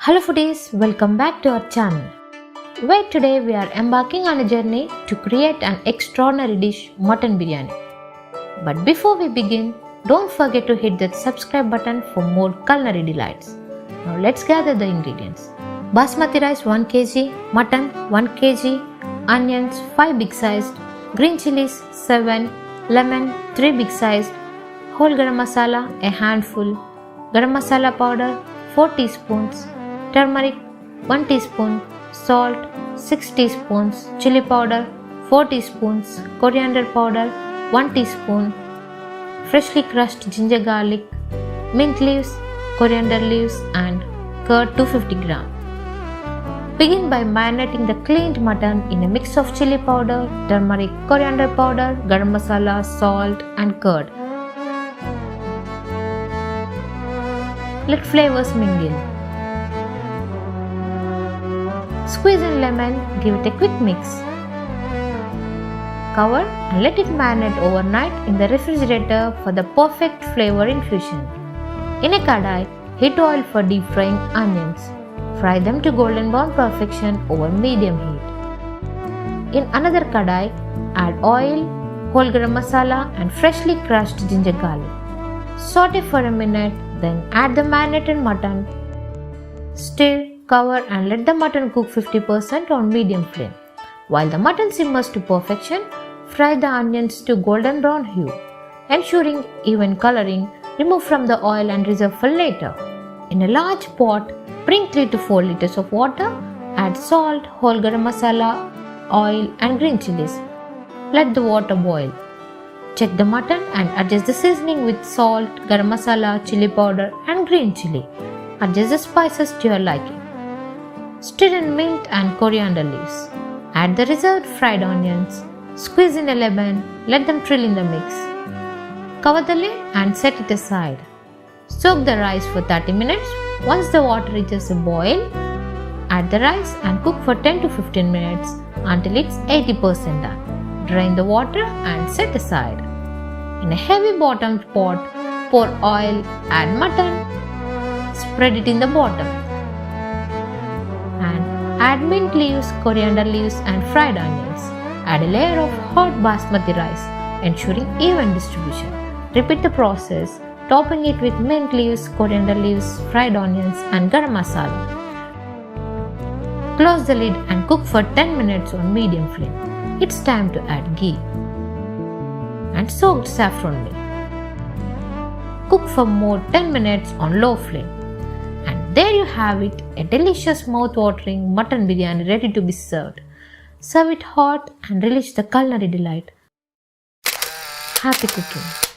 Hello foodies, welcome back to our channel, where today we are embarking on a journey to create an extraordinary dish, mutton biryani. But before we begin, don't forget to hit that subscribe button for more culinary delights. Now let's gather the ingredients. Basmati rice 1 kg, mutton 1 kg, onions 5 big sized, green chilies 7, lemon 3 big sized, whole garam masala a handful, garam masala powder 4 teaspoons, turmeric 1 teaspoon, salt 6 teaspoons, chilli powder 4 teaspoons, coriander powder 1 teaspoon, freshly crushed ginger garlic, mint leaves, coriander leaves and curd 250 gram. Begin by marinating the cleaned mutton in a mix of chilli powder, turmeric, coriander powder, garam masala, salt and curd. Let flavors mingle. Squeeze in lemon, give it a quick mix. Cover and let it marinate overnight in the refrigerator for the perfect flavor infusion. In a kadai, heat oil for deep frying onions. Fry them to golden brown perfection over medium heat. In another kadai, add oil, whole garam masala and freshly crushed ginger garlic. Saute for a minute, then add the marinated mutton. Stir, cover and let the mutton cook 50% on medium flame. While the mutton simmers to perfection, fry the onions to golden brown hue. Ensuring even coloring, remove from the oil and reserve for later. In a large pot, bring 3 to 4 liters of water, add salt, whole garam masala, oil and green chilies. Let the water boil. Check the mutton and adjust the seasoning with salt, garam masala, chilli powder and green chilli. Adjust the spices to your liking. Stir in mint and coriander leaves. Add the reserved fried onions. Squeeze in a lemon. Let them trill in the mix. Cover the lid and set it aside. Soak the rice for 30 minutes. Once the water reaches a boil, add the rice and cook for 10 to 15 minutes until it's 80% done. Drain the water and set aside. In a heavy bottomed pot, pour oil, add mutton, spread it in the bottom, and add mint leaves, coriander leaves and fried onions. Add a layer of hot basmati rice, ensuring even distribution. Repeat the process, topping it with mint leaves, coriander leaves, fried onions and garam masala. Close the lid and cook for 10 minutes on medium flame. It's time to add ghee and soaked saffron meal. Cook for more 10 minutes on low flame. And there you have it, a delicious mouth-watering mutton biryani ready to be served. Serve it hot and relish the culinary delight. Happy cooking!